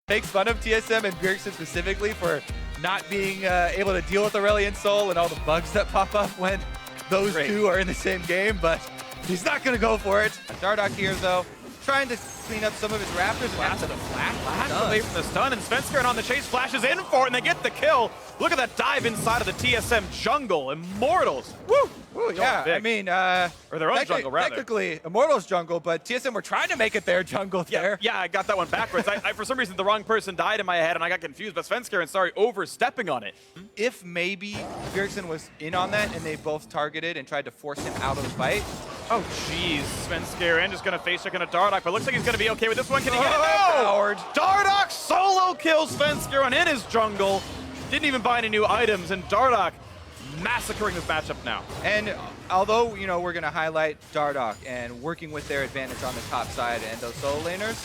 makes fun of TSM and Bjergsen specifically for not being able to deal with Aurelion Sol and all the bugs that pop up when those two are in the same game, but he's not going to go for it. Dardoch here, though, trying to clean up some of his Raptors. Flash away from the stun, and Svenskeren on the chase flashes in for it, and they get the kill. Look at that dive inside of the TSM jungle. Immortals. Woo! Ooh, yeah, I mean, or their own jungle, rather. Technically, Immortals jungle, but TSM were trying to make it their jungle there. Yeah, I got that one backwards. I for some reason, the wrong person died in my head, and I got confused, but Svenskeren, sorry, overstepping on it. If maybe Bjergsen was in on that and they both targeted and tried to force him out of the fight. Oh, jeez. Svenskeren just going to face check on a Dardoch, but looks like he's going to be okay with this one. Can he get it? No! Howard. Dardoch solo kills Svenskeren in his jungle. Didn't even buy any new items, and Dardoch massacring this matchup now. And although, you know, we're going to highlight Dardoch and working with their advantage on the top side and those solo laners.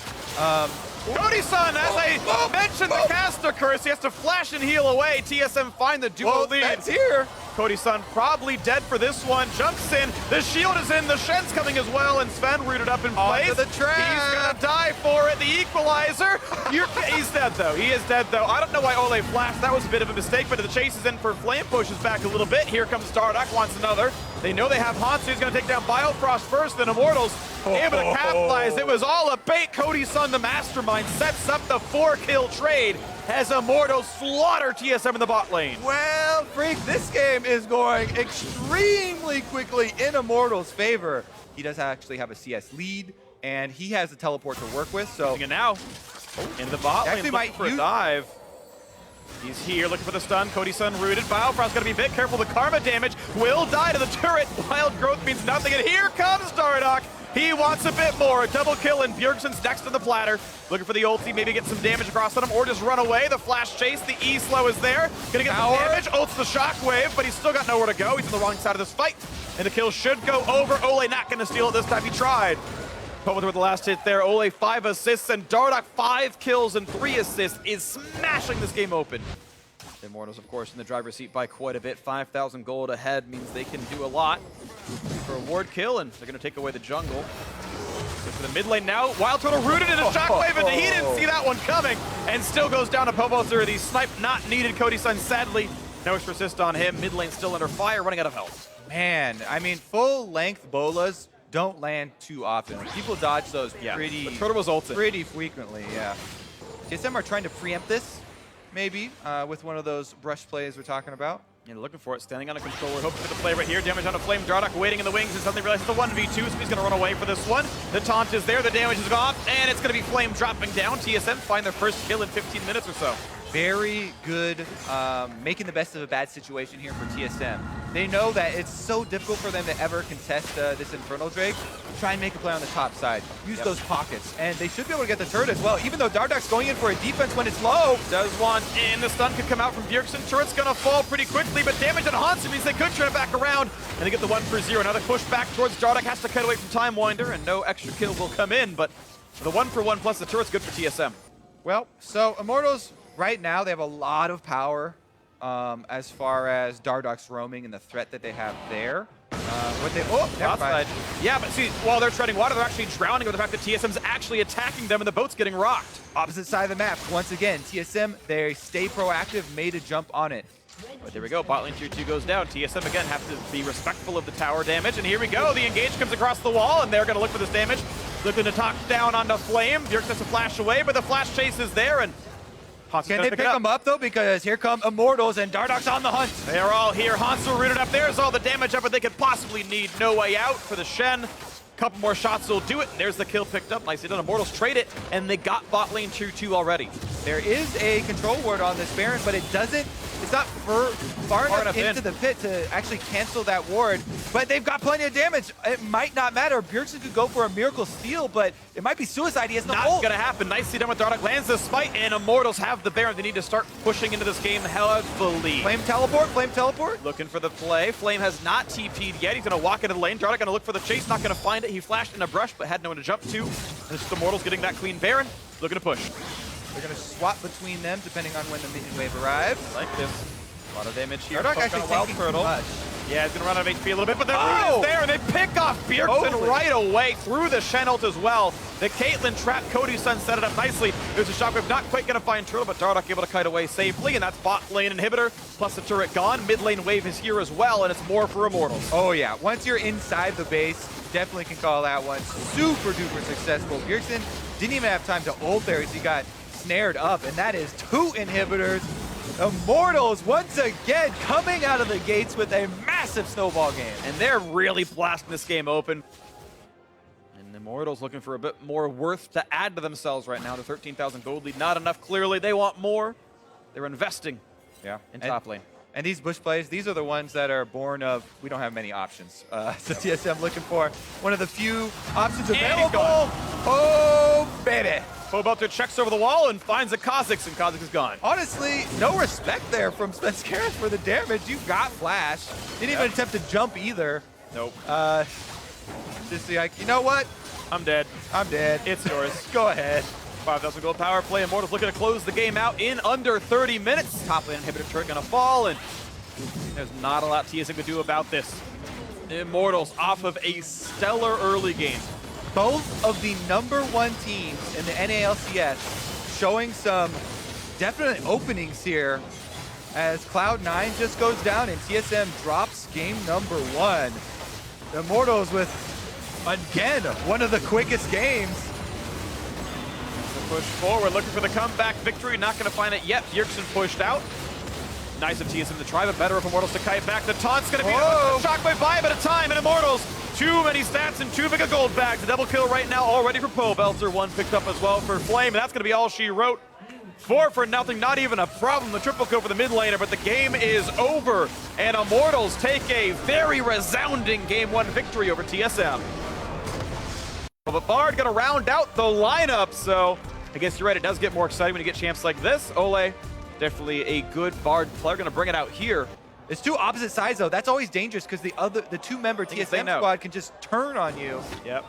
Cody-san, as I mentioned the caster curse, he has to flash and heal away. TSM find the duo lead. That's here. Cody-san probably dead for this one. Jumps in. The shield is in. The Shen's coming as well. And Sven rooted up in place. Onto the trap. He's going to die for it. The equalizer. He's dead, though. He is dead, though. I don't know why Ole flashed. That was a bit of a mistake, but the chase is in for Flame. Pushes back a little bit. Here comes Dardoch. Wants another. They know they have Hansu. He's going to take down Biofrost first, then Immortals. Able to capitalize. It was all a bait. Cody-san, the mastermind, sets up the 4-kill trade as Immortals slaughter TSM in the bot lane. Well, Freak, this game is going extremely quickly in Immortals' favor. He does actually have a CS lead, and he has the teleport to work with, so... And now, into the bot lane, looking for a dive. He's here looking for the stun. Cody-san rooted. Biofrost's got to be a bit careful. The karma damage will die to the turret. Wild growth means nothing, and here comes Dardoch. He wants a bit more. A double kill, and Bjergsen's next to the platter. Looking for the ulti, maybe get some damage across on him, or just run away. The flash chase, the E-slow is there. Gonna get some damage. Ults the shockwave, but he's still got nowhere to go. He's on the wrong side of this fight. And the kill should go over. Ole not gonna steal it this time. He tried. But with the last hit there, Ole 5 assists, and Dardoch 5 kills and 3 assists is smashing this game open. The Immortals, of course, in the driver's seat by quite a bit. 5,000 gold ahead means they can do a lot for a ward kill, and they're going to take away the jungle. Look for the mid lane now. Wild Turtle rooted in a shockwave, and he didn't see that one coming, and still goes down to Pomo30. The snipe not needed. Cody-san, sadly, no extra assist on him. Mid lane still under fire, running out of health. Man, I mean, full-length bolas don't land too often. People dodge those pretty frequently, yeah. TSM are trying to preempt this, maybe, with one of those brush plays we're talking about. Yeah, looking for it, standing on a controller, hoping for the play right here. Damage on a Flame. Dardoch waiting in the wings and suddenly realizes it's a 1v2, so he's going to run away for this one. The taunt is there, the damage is gone, and it's going to be Flame dropping down. TSM find their first kill in 15 minutes or so. Very good, making the best of a bad situation here for TSM. They know that it's so difficult for them to ever contest this Infernal Drake. Try and make a play on the top side. Use those pockets, and they should be able to get the turret as well, even though Dardoch's going in for a defense when it's low. Does want in. The stun could come out from Bjergsen. Turret's going to fall pretty quickly, but damage on Hansu means they could turn it back around, and they get the 1-for-0. Now they push back towards Dardoch, has to cut away from Time Winder, and no extra kill will come in, but the 1-for-1 plus the turret's good for TSM. Well, so Immortals, right now, they have a lot of power as far as Dardoch's roaming and the threat that they have there. Outside. Yeah, but see, while they're treading water, they're actually drowning with the fact that TSM's actually attacking them and the boat's getting rocked. Opposite side of the map. Once again, TSM, they stay proactive, made a jump on it. But there we go, bot lane tier 2 goes down. TSM again have to be respectful of the tower damage, and here we go. The engage comes across the wall, and they're going to look for this damage. Looking to talk down onto Flame. Bjergsen has to flash away, but the flash chase is there, and Hansu's can they pick them up, though? Because here come Immortals, and Dardoch's on the hunt. They are all here. Hansu rooted up. There's all the damage up that they could possibly need. No way out for the Shen. Couple more shots will do it. And there's the kill picked up. Nicely done. Immortals trade it, and they got bot lane tier 2 already. There is a control ward on this Baron, but it doesn't. It's not far enough into the pit to actually cancel that ward. But they've got plenty of damage. It might not matter. Bjergsen could go for a miracle steal, but it might be suicide. He has no ult. Not gonna happen. Nicely done with Dardoch. Lands the smite, and Immortals have the Baron. They need to start pushing into this game heavily. Flame teleport. Flame teleport. Looking for the play. Flame has not TP'd yet. He's gonna walk into the lane. Dardoch gonna look for the chase. Not gonna find it. He flashed in a brush, but had no one to jump to. And it's just Immortals getting that clean Baron. Looking to push. They're gonna swap between them depending on when the minion wave arrives. Like this. A lot of damage here. Dardoch actually Wild taking Turtle. too much. Yeah, he's gonna run out of HP a little bit, but the root is there, and they pick off Bjergsen right away through the Shen ult as well. The Caitlyn trap, Cody's son set it up nicely. There's a shockwave, not quite gonna find Turtle, but Dardoch able to kite away safely, and that's bot lane inhibitor, plus the turret gone. Mid lane wave is here as well, and it's more for Immortals. Oh yeah, once you're inside the base, definitely can call that one. Super duper successful. Bjergsen didn't even have time to ult there as he got snared up, and that is 2 inhibitors. Immortals once again coming out of the gates with a massive snowball game. And they're really blasting this game open. And Immortals looking for a bit more worth to add to themselves right now. The 13,000 gold lead, not enough clearly. They want more. They're investing in top lane. And these bush plays, these are the ones that are born of, we don't have many options. So TSM looking for one of the few options available. Oh, baby. Phobelter checks over the wall and finds a Kha'Zix, and Kha'Zix is gone. Honestly, no respect there from Svenskeren for the damage. You got flash. Didn't even attempt to jump either. Nope. Just like, you know what? I'm dead. I'm dead. It's yours. Go ahead. 5,000 gold power play. Immortals looking to close the game out in under 30 minutes. Top lane inhibitor turret gonna fall, and there's not a lot TSM could do about this. Immortals off of a stellar early game. Both of the #1 teams in the NALCS showing some definite openings here as Cloud9 just goes down and TSM drops game #1. The Immortals with, again, one of the quickest games. Push forward, looking for the comeback victory. Not going to find it yet. Bjergsen pushed out. Nice of TSM to try, but better of Immortals to kite back. The taunt's going to be a shockwave by a bit of time, and Immortals, too many stats and too big a gold bag. The double kill right now already for Phobelter. One picked up as well for Flame, and that's going to be all she wrote. 4 for nothing, not even a problem. The triple kill for the mid laner, but the game is over, and Immortals take a very resounding Game 1 victory over TSM. Well, but Bard going to round out the lineup, so I guess you're right, it does get more exciting when you get champs like this. Ole, definitely a good Bard player, going to bring it out here. It's 2 opposite sides though. That's always dangerous because the 2-member TSM squad can just turn on you. Yep.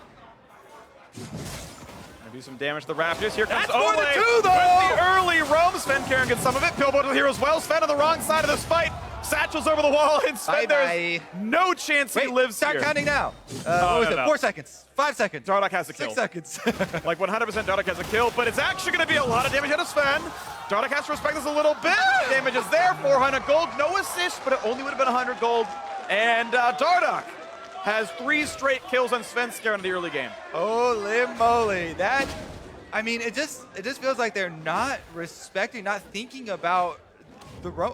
Gonna do some damage to the Raptors. Here comes That's Ole for the 2 though! with the early roam. Svenskeren gets some of it. Phobelter here as well. Sven on the wrong side of this fight. Satchel's over the wall, and Sven, there's no chance he lives start here. counting now. What was it? 4 seconds, 5 seconds. Dardoch has a kill. 6 seconds. Like 100% Dardoch has a kill, but it's actually going to be a lot of damage out of Sven. Dardoch has to respect this a little bit. Damage is there, 400 gold, no assist, but it only would have been 100 gold. And Dardoch has 3 straight kills on Svenskeren in the early game. Holy moly, that, I mean, it just feels like they're not respecting, not thinking about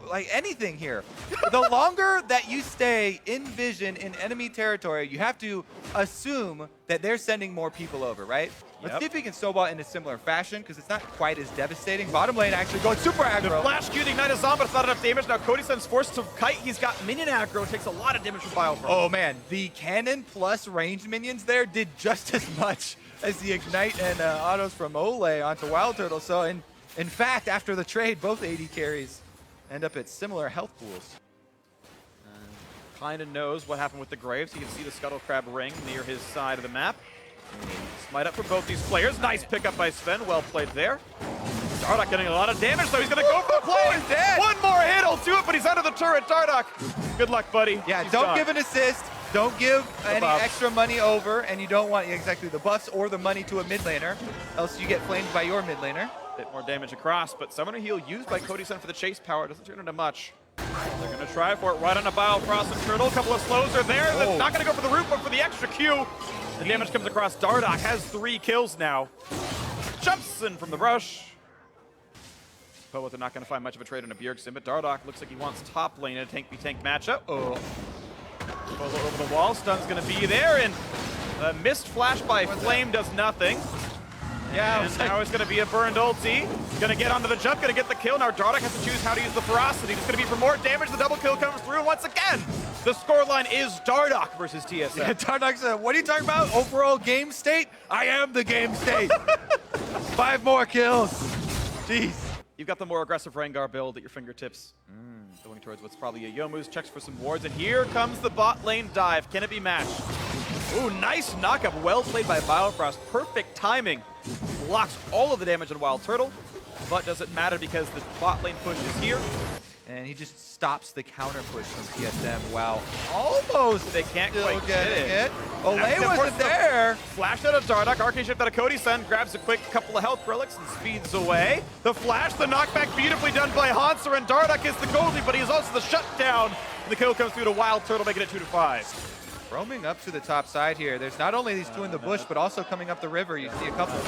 like anything here. The longer that you stay in vision in enemy territory, you have to assume that they're sending more people over, right? Let's see if we can snowball in a similar fashion, because it's not quite as devastating. Bottom lane actually going super aggro. The flash Q to ignite his but it's not enough damage. Now Cody's forced to kite. He's got minion aggro. Takes a lot of damage from Biofrost. Oh man, the cannon plus ranged minions there did just as much as the ignite and autos from Ole onto Wild Turtle. So in fact, after the trade, both AD carries end up at similar health pools. Kind of knows what happened with the Graves. You can see the Scuttle Crab ring near his side of the map. Smite up for both these players. Nice pickup by Sven. Well played there. Dardoch getting a lot of damage, so he's going to go for the play. He's dead. One more hit will do it, but he's under the turret. Dardoch, good luck, buddy. Yeah, He's don't gone. give an assist. Don't give any buff. extra money over, and you don't want exactly the buffs or the money to a mid laner, else you get flamed by your mid laner. Bit more damage across, but Summoner Heal used by Cody's for the chase power doesn't turn into much. They're going to try for it right on a Biofrost and Turtle. A couple of slows are there. They're not going to go for the root, but for the extra Q. The damage comes across. Dardoch has 3 kills now. Jumps in from the rush. But they're not going to find much of a trade on a Bjergsen, but Dardoch looks like he wants top lane in a tank-v-tank matchup. Polo over the wall. Stun's going to be there, and a missed flash by Flame does nothing. Yeah, and now it's going to be a burned ulti. Going to get onto the jump, going to get the kill. Now Dardoch has to choose how to use the ferocity. It's going to be for more damage. The double kill comes through, and once again, the scoreline is Dardoch versus TSM. Yeah, Dardoch said, what are you talking about? Overall game state? I am the game state. 5 more kills. Jeez. You've got the more aggressive Rengar build at your fingertips. Going towards what's probably a Youmu's, checks for some wards, and here comes the bot lane dive. Can it be matched? Ooh, nice knockup. Well played by Biofrost. Perfect timing. Blocks all of the damage on Wild Turtle, but doesn't matter because the bot lane push is here. And he just stops the counter push from TSM. Wow. Almost they can't quite get it. Olay wasn't wasn't there. Flash out of Dardoch, arcane shift out of Cody-san, grabs a quick couple of health relics and speeds away. The flash, the knockback beautifully done by Hanser, and Dardoch is the goalie, but he is also the shutdown. And the kill comes through to Wild Turtle, making it 2-5. Roaming up to the top side here. There's not only these two in the bush, but also coming up the river, you see a couple.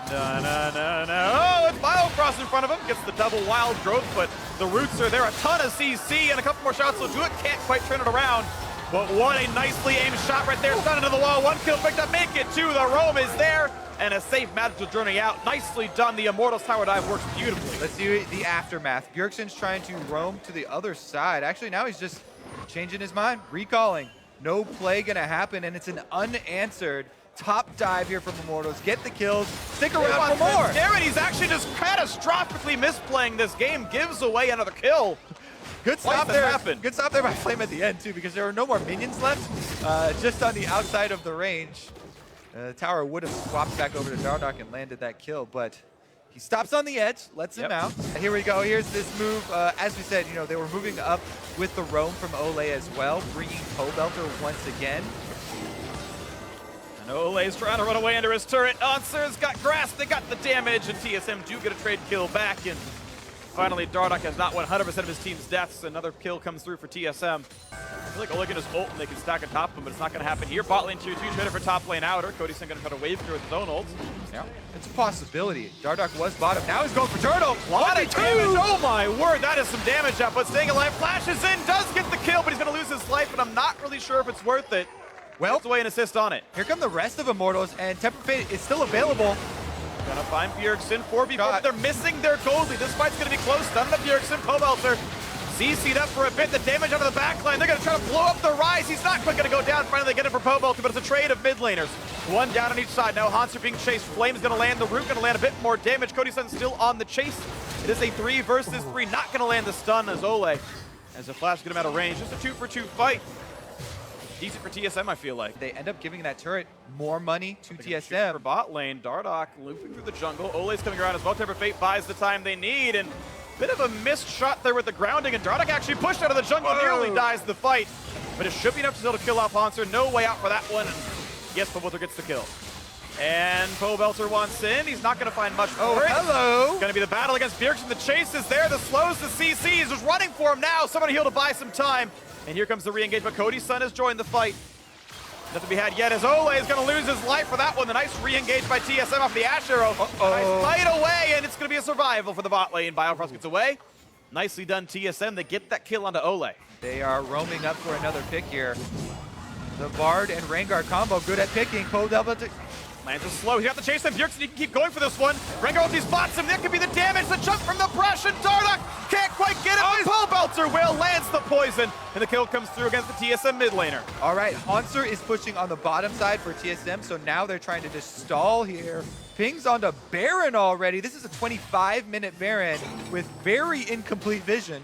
Oh, it's Biofrost in front of him. Gets the double wild growth, but the roots are there. A ton of CC and a couple more shots will do it. Can't quite turn it around. But what a nicely aimed shot right there. Stun into the wall. One kill picked up. Make it two. The roam is there. And a safe magical journey out. Nicely done. The Immortals tower dive works beautifully. Let's see the aftermath. Bjergsen's trying to roam to the other side. Actually, now he's just changing his mind. Recalling. No play gonna happen, and it's an unanswered top dive here from Immortals. Get the kills. Stick around for more. Garrett, he's actually just catastrophically misplaying this game. Gives away another kill. Good stop there. Good stop there by Flame at the end, too, because there were no more minions left. Just on the outside of the range. The tower would have swapped back over to Dardoch and landed that kill, but he stops on the edge, lets him out. And here we go. Here's this move. As we said, you know, they were moving up with the roam from Olay as well, bringing Pobelter once again. And Olay's trying to run away under his turret. Hanser's got grasp, they got the damage, and TSM do get a trade kill back. And finally, Dardoch has not 100% of his team's deaths. Another kill comes through for TSM. I feel like Olay can just ult and they can stack on top of him, but it's not going to happen here. Bot lane tier 2, traded for top lane outer. Cody-san going to try to wave through with his own ult. Yeah, it's a possibility. Dardoch was bottom. Now he's going for Turtle. A lot of damage. Oh my word, that is some damage up. But staying alive, flashes in, does get the kill, but he's going to lose his life, and I'm not really sure if it's worth it. Well, away an assist on it. Here come the rest of Immortals, and Temper Fate is still available. Gonna find Bjergsen, 4v4, but they're missing their goalie. This fight's gonna be close. Stun to Bjergsen, Pobelter. CC'd up for a bit, the damage out of the backline. They're gonna try to blow up the Rise. He's not quite gonna go down. Finally, they get it for Pobelter, but it's a trade of mid laners. One down on each side. Now Hanser being chased. Flame's gonna land. The Root gonna land a bit more damage. Cody-san still on the chase. It is a 3 versus 3. Not gonna land the stun as Olay. As a flash get him out of range. Just a 2-for-2 fight. Decent for TSM, I feel like. They end up giving that turret more money to TSM. For bot lane, Dardoch looping through the jungle. Olay's coming around as well. Temper Fate buys the time they need, and bit of a missed shot there with the grounding, and Dardoch actually pushed out of the jungle, nearly dies the fight. But it should be enough to kill off Hanser. No way out for that one, and yes, Pobelter gets the kill. And Pobelter wants in. He's not going to find much for it. Hello. It's going to be the battle against Bjergsen. The chase is there. The slows the CC. He's just running for him now. Someone heal to buy some time. And here comes the re-engage, but Cody-san has joined the fight. Nothing to be had yet as Olay is going to lose his life for that one. The nice re-engage by TSM off the Ash Arrow. Nice fight away, and it's going to be a survival for the bot lane. Biofrost gets away. Nicely done, TSM. They get that kill onto Olay. They are roaming up for another pick here. The Bard and Rengar combo, good at picking. Pobelter lands is slow. He got the chase, and Bjergsen, he can keep going for this one. Rengar ulti spots him. That could be the damage. The jump from the brush, and Dardoch can't quite get it. Pobelter will lands the poison, and the kill comes through against the TSM mid laner. All right, Hanser is pushing on the bottom side for TSM, so now they're trying to just stall here. Pings onto Baron already. This is a 25-minute Baron with very incomplete vision.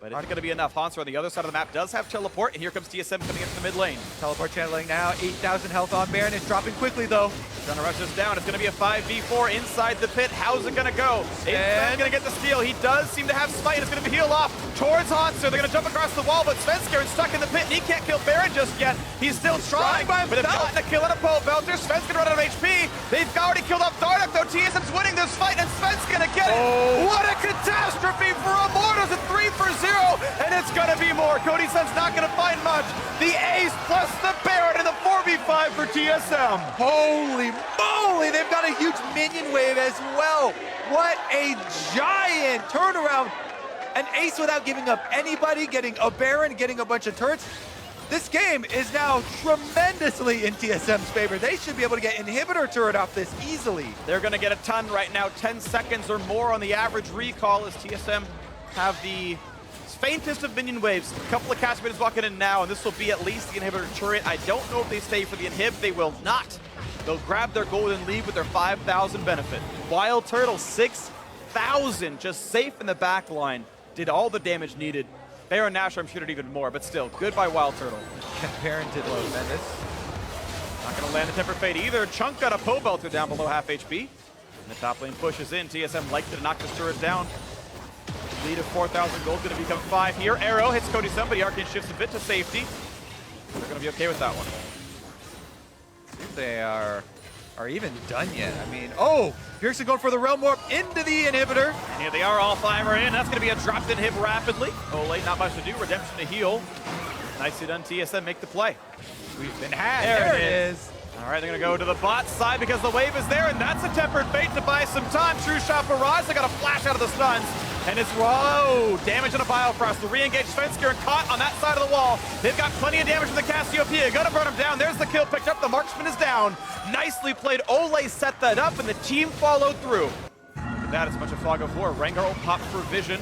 But it's not going to be enough. Hanser on the other side of the map does have teleport, and here comes TSM coming into the mid lane. Teleport channeling now, 8,000 health on Baron. It's dropping quickly, though. Trying to rush this down. It's going to be a 5v4 inside the pit. How's it going to go? Sven's going to get the steal. He does seem to have smite. It's going to be healed off towards Hanser. They're going to jump across the wall, but Sven's stuck in the pit, and he can't kill Baron just yet. He's still trying, but they've gotten a kill on a Pobelter. Sven's going to run out of HP. They've already killed off Dardoch, though. TSM's winning this fight, and Sven's going to get it. What a catastrophe for Immortals at 3-for-0, and it's going to be more. Cody-san's not going to find much. The ace plus the Baron in the 4v5 for TSM. Holy moly, they've got a huge minion wave as well. What a giant turnaround. An ace without giving up anybody, getting a Baron, getting a bunch of turrets. This game is now tremendously in TSM's favor. They should be able to get inhibitor turret off this easily. They're going to get a ton right now, 10 seconds or more on the average recall as TSM have the faintest of minion waves. A couple of cast minutes walking in now, and this will be at least the inhibitor turret. I don't know if they stay for the inhib. They will not. They'll grab their gold and leave with their 5,000 benefit. Wild Turtle, 6,000, just safe in the back line. Did all the damage needed. Baron Nashor, I'm sure, did even more, but still, good by Wild Turtle. Baron did tremendous. Not going to land a Temper Fate either. Chunk got a Pobelter down below half HP. And the top lane pushes in. TSM liked to knock this turret down. Lead of 4,000 gold going to become 5 here. Arrow hits Cody Sun, but the Arcane shifts a bit to safety. They're going to be okay with that one. See if they are even done yet. I mean, oh, Bjergsen going for the Realm Warp into the inhibitor. And here they are, all 5 are in. That's going to be a dropped in hit rapidly. Ole, not much to do. Redemption to heal. Nicely done, TSM make the play. We've been had. There it is. All right, they're going to go to the bot side because the wave is there, and that's a tempered fate to buy some time. True shot barrage. They got a flash out of the stuns. And it's, whoa, damage on a Biofrost. The re-engage Svensker and caught on that side of the wall. They've got plenty of damage from the Cassiopeia. Gonna burn him down. There's the kill picked up. The marksman is down. Nicely played. Ole set that up, and the team followed through. Look at that, it's a bunch of fog of war. Rengar pops for vision.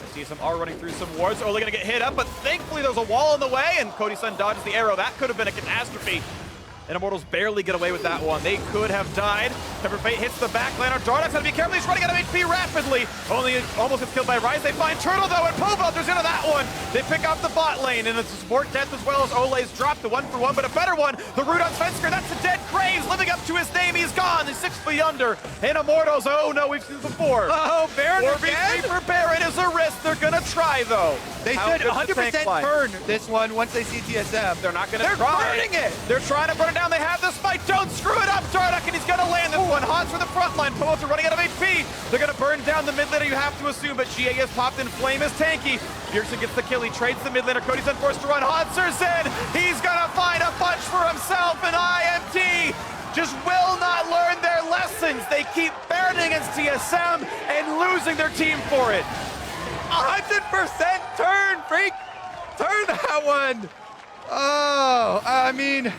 I see some are running through some wards. Ole gonna get hit up, but thankfully there's a wall in the way, and Cody Sun dodges the arrow. That could have been a catastrophe. And Immortals barely get away with that one. They could have died. Tempered Fate hits the back laner. Dardock's got to be careful. He's running out of HP rapidly. Only almost gets killed by Rise. They find Turtle, though, and Povelter's into that one. They pick off the bot lane, and it's support death as well as Ole's dropped the 1-for-1, but a better one. The root on Svensker. That's a dead Graves living up to his name. He's gone. He's 6 feet under. And Immortals, oh no, we've seen this before. Oh, Baron 4v3 for Baron is a risk. They're going to try, though. They should 100% burn this one once they see TSM. They're not going to try. They're burning it. They're trying to burn it down. They have the spike. Don't screw it up, Dardock, and he's going to land this one. Hans for the front line. Poets are running out of HP. They're going to burn down the mid laner, you have to assume, but GA has popped in. Flame is tanky. Bjergsen gets the kill. He trades the mid laner. Cody's forced to run. Hanser's in. He's going to find a punch for himself, and IMT just will not learn their lessons. They keep burning against TSM and losing their team for it. 100% turn, freak. Turn that one. Oh, I mean,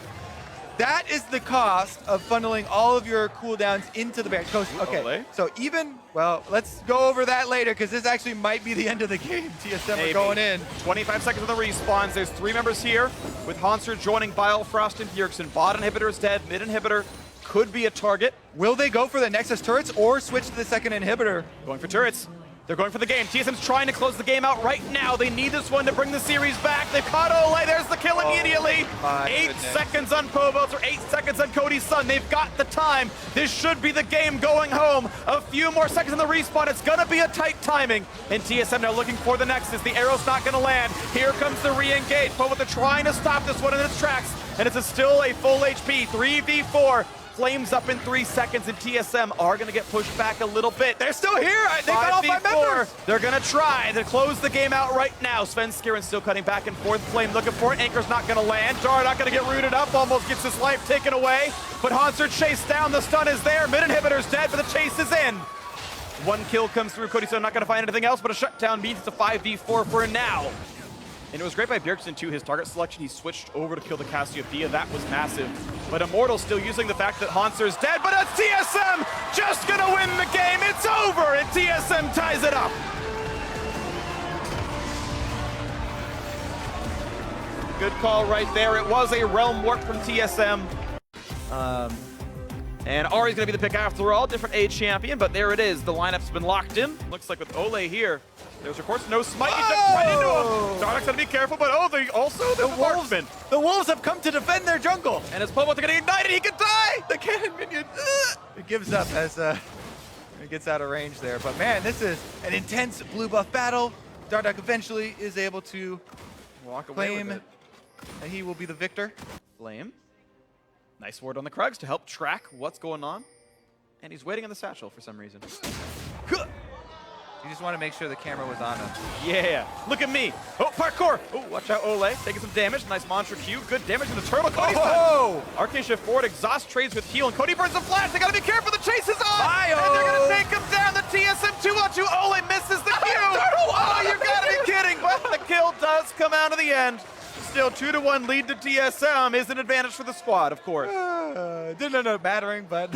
that is the cost of funneling all of your cooldowns into the Baron. Okay, so even, well, let's go over that later because this actually might be the end of the game. TSM are going in. 25 seconds of the respawns. There's 3 members here with Hanser joining Biofrost and Bjergsen. Bot inhibitor is dead. Mid inhibitor could be a target. Will they go for the Nexus turrets or switch to the second inhibitor? Going for turrets. They're going for the game. TSM's trying to close the game out right now. They need this one to bring the series back. They've caught Ole. There's the kill immediately. 8 seconds on Povos, or 8 seconds on Cody Sun. They've got the time. This should be the game going home. A few more seconds on the respawn. It's going to be a tight timing. And TSM now looking for the Nexus. The arrow's not going to land. Here comes the re-engage. Povos, they're trying to stop this one in its tracks. And it's still a full HP. 3v4. Flames up in 3 seconds, and TSM are going to get pushed back a little bit. They're still here. They got all 5 members. They're going to try to close the game out right now. Svensker still cutting back and forth. Flame looking for it. Anchor's not going to land. Dardock going to get rooted up. Almost gets his life taken away. But Hanser chased down. The stun is there. Mid inhibitor's dead, but the chase is in. 1 kill comes through. Cody Sun not going to find anything else, but a shutdown means it's a 5v4 for now. And it was great by Bjergsen too, his target selection. He switched over to kill the Cassiopeia. That was massive. But Immortal still using the fact that Hanser's dead, but it's TSM just gonna win the game. It's over, and TSM ties it up. Good call right there. It was a Realm Warp from TSM. And Ari's gonna be the pick after all. Different age champion, but there it is. The lineup's been locked in. Looks like with Ole here, there's of course no smite. He jumped right into him. Dardock's gonna be careful, but the wolves. The wolves have come to defend their jungle. And his Pobo, they're gonna ignite it. He could die. The cannon minion. It gives up as it gets out of range there. But man, this is an intense blue buff battle. Dardock eventually is able to walk away claim with it. and he will be the victor. Flame. Nice ward on the Krugs to help track what's going on. And he's waiting on the satchel for some reason. You just want to make sure the camera was on him. Yeah, look at me. Oh, parkour. Oh, watch out, Ole. Taking some damage. Nice mantra Q. Good damage to the turtle. Cody Arcane shift forward. Exhaust trades with heal. And Cody burns a flash. They got to be careful. The chase is on. And they're going to take him down. The TSM 2-on-2. Ole misses the Q. Oh, you got to be kidding. But the kill does come out of the end. Still 2-1 lead to TSM is an advantage for the squad, of course. Didn't end up mattering, but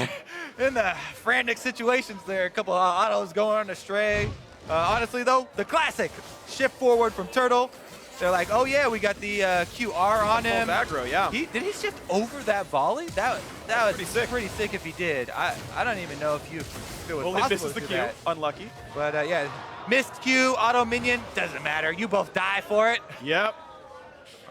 in the frantic situations there, a couple of autos going astray. Honestly, though, the classic shift forward from Turtle. They're like, oh yeah, we got the QR on him. Aggro, yeah. Did he shift over that volley? That was pretty sick if he did. I don't even know if it was only possible misses to the do Q. that. Unlucky. But yeah, missed Q, auto minion, doesn't matter. You both die for it. Yep.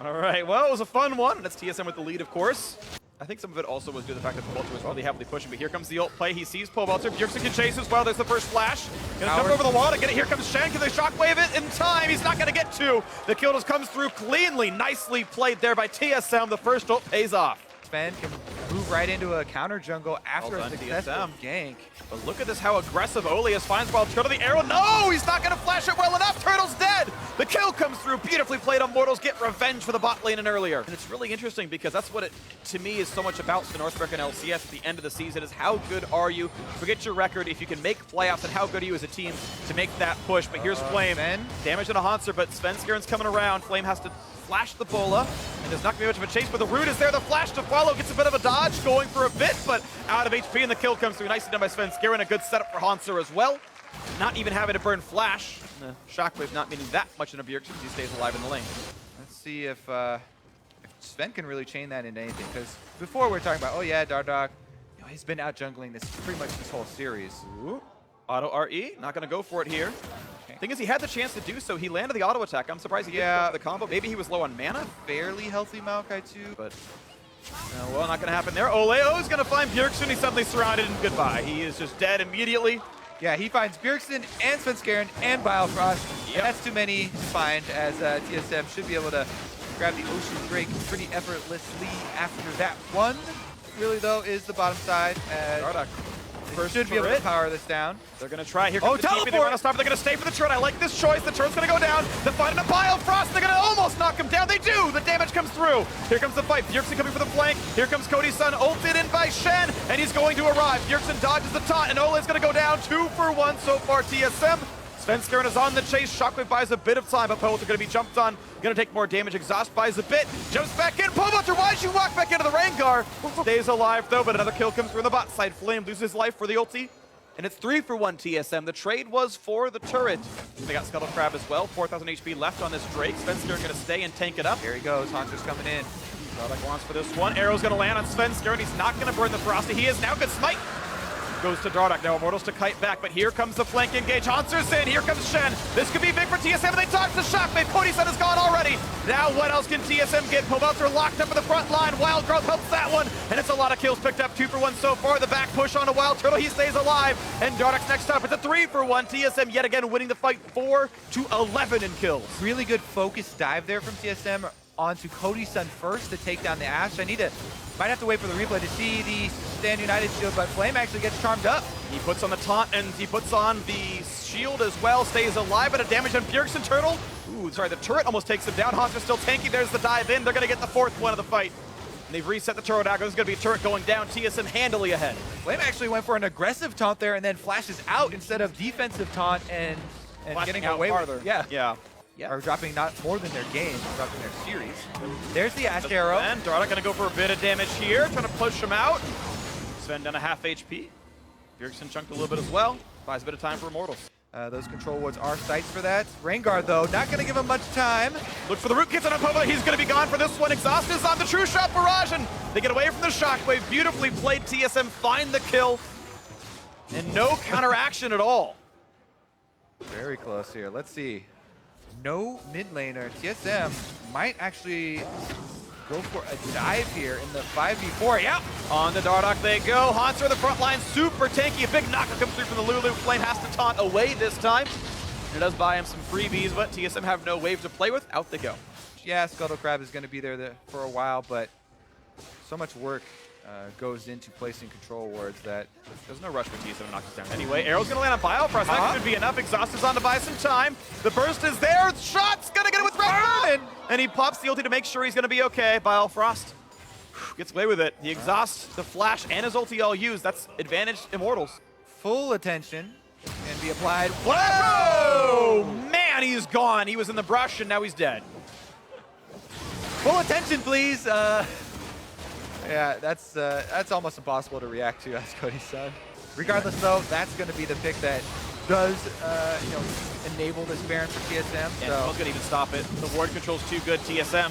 All right, well, it was a fun one, and it's TSM with the lead, of course. I think some of it also was due to the fact that Pobelter was really heavily pushing, but here comes the ult play. He sees Pobelter. Bjergsen can chase as well. There's the first flash. Gonna jump over the wall to get it. Here comes Shen. Can they shockwave it in time? He's not gonna get to. The kill just comes through cleanly. Nicely played there by TSM. The first ult pays off. Sven can move right into a counter jungle after a successful gank. But look at this, how aggressive Oleus finds Wild Turtle. The arrow, no! He's not gonna flash it well enough. Turtle's dead! The kill comes through. Beautifully played on Mortals. Get revenge for the bot lane and earlier. And it's really interesting because that's what it, to me, is so much about the North American LCS at the end of the season is how good are you? Forget your record. If you can make playoffs, and how good are you as a team to make that push? But here's Flame. Damage on a Hanser, but Svenskaren's coming around. Flame has to flash the Bola, and there's not going to be much of a chase, but the root is there. The flash to follow gets a bit of a dodge, going for a bit, but out of HP, and the kill comes through. Nicely done by Svenskeren. A good setup for Hanser as well. Not even having to burn flash. The shockwave not meaning that much in a Bjergsen because he stays alive in the lane. Let's see if Sven can really chain that into anything, because before we were talking about, oh yeah, Dardoch, you know, he's been out jungling this pretty much this whole series. Ooh. Auto RE, not going to go for it here. Thing is, he had the chance to do so. He landed the auto attack. I'm surprised he didn't go for the combo. Maybe he was low on mana. Fairly healthy Maokai too, but well, not going to happen there. Oleo is going to find Bjergsen. He's suddenly surrounded, and goodbye. He is just dead immediately. Yeah, he finds Bjergsen and Svenskeren and Biofrost. Yep. And that's too many to find, as TSM should be able to grab the Ocean Drake pretty effortlessly after that one. Really, though, is the bottom side. Dardoch should be able to power this down. They're going to try. Here comes the TP. They want to stop it. They're going to stay for the turret. I like this choice. The turret's going to go down. They're fighting a Biofrost. They're going to almost knock him down. They do. The damage comes through. Here comes the fight. Bjergsen coming for the flank. Here comes Cody's son, ulted in by Shen, and he's going to arrive. Bjergsen dodges the taunt, and Ole is going to go down. 2 for 1 so far, TSM. Svenskeren is on the chase. Shockwave buys a bit of time, but Pobelter going to be jumped on. Going to take more damage. Exhaust buys a bit. Jumps back in. Pobelter, why did you walk back into the Rengar? Stays alive, though, but another kill comes through on the bot side. Flame loses life for the ulti. And it's 3 for 1 TSM. The trade was for the turret. They got Scuttle Crab as well. 4,000 HP left on this Drake. Svenskeren going to stay and tank it up. Here he goes. Hanser's coming in. Dardoch wants for this one. Arrow's going to land on Svenskeren. He's not going to burn the Frosty. He is now. Good smite. Goes to Dardoch. Now Immortals to kite back, but here comes the flank engage. Hanser's in. Here comes Shen. This could be big for TSM, and they toss the shockwave. Cody's son is gone already. Now what else can TSM get? Pobelter locked up in the front line. Wild Growth helps that one, and it's a lot of kills picked up. 2 for 1 so far. The back push on a Wild Turtle. He stays alive, and Dardoch's next up. It's a 3 for 1. TSM yet again winning the fight 4 to 11 in kills. Really good focused dive there from TSM onto Cody's son first to take down the Ashe. Might have to wait for the replay to see the Stand United shield, but Flame actually gets charmed up. He puts on the taunt, and he puts on the shield as well. Stays alive, but a damage on Bjergsen Turtle. Ooh, sorry, the turret almost takes him down. Hanser's still tanky. There's the dive in. They're going to get the 4th one of the fight. And they've reset the turret out. There's going to be a turret going down. TSM handily ahead. Flame actually went for an aggressive taunt there and then flashes out instead of defensive taunt and getting away farther. Yeah. Or dropping not more than their game, dropping their series. There's the Ashe arrow. And Dardoch going to go for a bit of damage here, trying to push him out. Sven down a half HP. Bjergsen chunked a little bit as well. Buys a bit of time for Immortals. Those control wards are sights for that. Rengar, though, not going to give him much time. Look for the root, gets on Pobelter. He's going to be gone for this one. Exhaust is on the true shot barrage, and they get away from the shockwave. Beautifully played. TSM find the kill. And no counteraction at all. Very close here. Let's see. No mid laner. TSM might actually go for a dive here in the 5v4. Yeah. On the Dardoch they go. Hanser the front line, super tanky. A big knocker comes through from the Lulu. Flame has to taunt away this time. It does buy him some freebies, but TSM have no wave to play with. Out they go. Yeah, Scuttle Crab is going to be there for a while, but so much work goes into placing control wards that there's no rush for TSM to knock this down. Anyway, arrow's going to land on Biofrost. That should be enough. Exhaust is on to buy some time. The burst is there. Shot's going to get it with Redburn. And he pops the ulti to make sure he's going to be okay. Biofrost gets away with it. The exhaust, the flash, and his ulti all used. That's advantage Immortals. Full attention can be applied. Whoa! Man, he's gone. He was in the brush, and now he's dead. Full attention, please. Yeah, that's almost impossible to react to as Cody's son. Regardless, though, that's going to be the pick that does, enable this Baron for TSM. And no one's going to even stop it. The ward control's too good. TSM,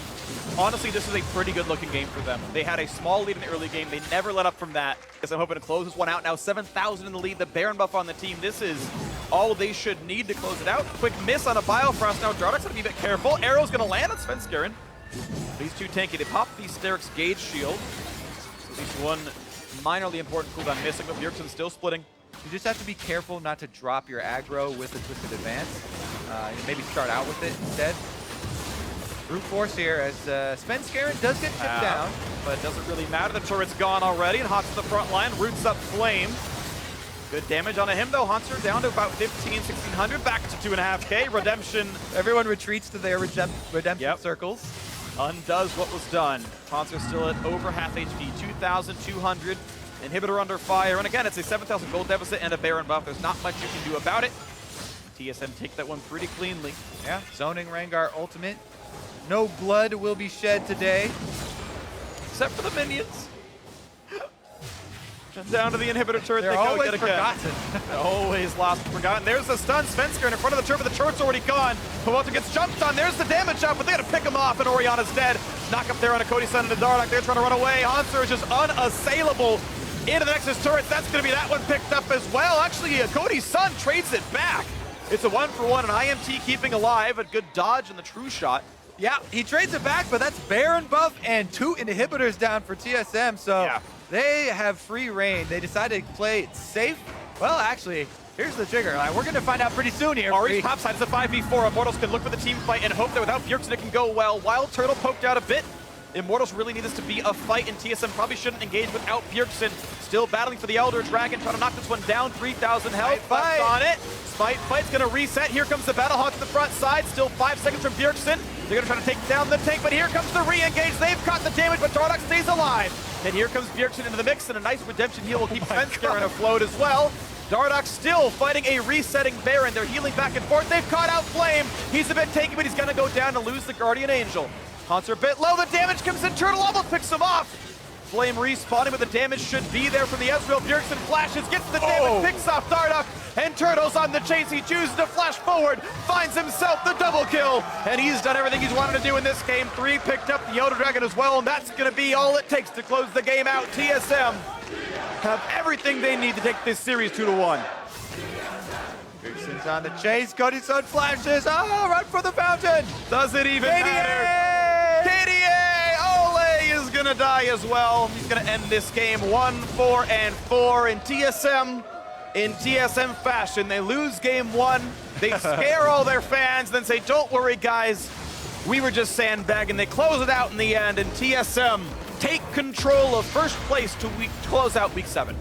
honestly, this is a pretty good-looking game for them. They had a small lead in the early game. They never let up from that. I'm hoping to close this one out. Now 7,000 in the lead. The Baron buff on the team. This is all they should need to close it out. Quick miss on a Biofrost. Now Dardoch's going to be a bit careful. Arrow's going to land on Svenskeren. These two tanky. They pop the Sterix Gauge shield. At least one minorly important cooldown missing, but Bjergsen still splitting. You just have to be careful not to drop your aggro with the Twisted Advance. Maybe start out with it instead. Brute force here as Svenskeren does get chipped down. But it doesn't really matter. The turret's gone already, and Hawks to the front line, roots up Flame. Good damage on him though. Hunter down to about 1600, back to 2.5k. Redemption. Everyone retreats to their redemption circles. Undoes what was done. Hunter still at over half HP, 2,200. Inhibitor under fire, and again, it's a 7,000 gold deficit and a Baron buff. There's not much you can do about it. TSM take that one pretty cleanly. Yeah, zoning Rengar ultimate. No blood will be shed today. Except for the minions. Down to the inhibitor turret. They're always forgotten. They're always lost and forgotten. There's the stun. Svenskeren in front of the turret, but the turret's already gone. Hawata gets jumped on. There's the damage up, but they got to pick him off, and Orianna's dead. Knock up there on a Cody Sun and a Dardoch. They're trying to run away. Hanser is just unassailable. Into the Nexus turret. That's going to be that one picked up as well. Actually, Cody Sun trades it back. It's a 1-for-1, and IMT keeping alive. A good dodge and the true shot. Yeah, he trades it back, but that's Baron buff and 2 inhibitors down for TSM, so they have free reign. They decided to play it safe. Well, actually, here's the trigger. We're going to find out pretty soon here. Ari's topside is a 5v4. Immortals can look for the team fight and hope that without Bjergsen it can go well. Wild Turtle poked out a bit. Immortals really need this to be a fight, and TSM probably shouldn't engage without Bjergsen. Still battling for the Elder Dragon, trying to knock this one down. 3,000 health left on it. Spite Fight's going to reset. Here comes the Battlehawk to the front side. Still 5 seconds from Bjergsen. They're going to try to take down the tank, but here comes the re-engage. They've caught the damage, but Dardoch stays alive. And here comes Bjergsen into the mix, and a nice redemption heal will keep Svenskeren afloat as well. Dardoch still fighting a resetting Baron. They're healing back and forth. They've caught out Flame. He's a bit tanky, but he's going to go down to lose the Guardian Angel. Hunter a bit low. The damage comes in. Turtle almost picks him off. Flame respawning, but the damage should be there from the Ezreal. Bjergsen flashes, gets the damage, picks off Dardoch, and Turtle's on the chase. He chooses to flash forward, finds himself the double kill, and he's done everything he's wanted to do in this game. 3 picked up the Elder Dragon as well, and that's going to be all it takes to close the game out. TSM have everything they need to take this series 2-1. Bjergsen's on the chase. Cody Sun flashes. Oh, run for the fountain. Does it even matter? KDA! Ole is going to die as well. He's going to end this game 1-4-4 in TSM fashion. They lose game 1. They scare all their fans, then say, don't worry, guys. We were just sandbagging. They close it out in the end, and TSM take control of first place to close out week 7.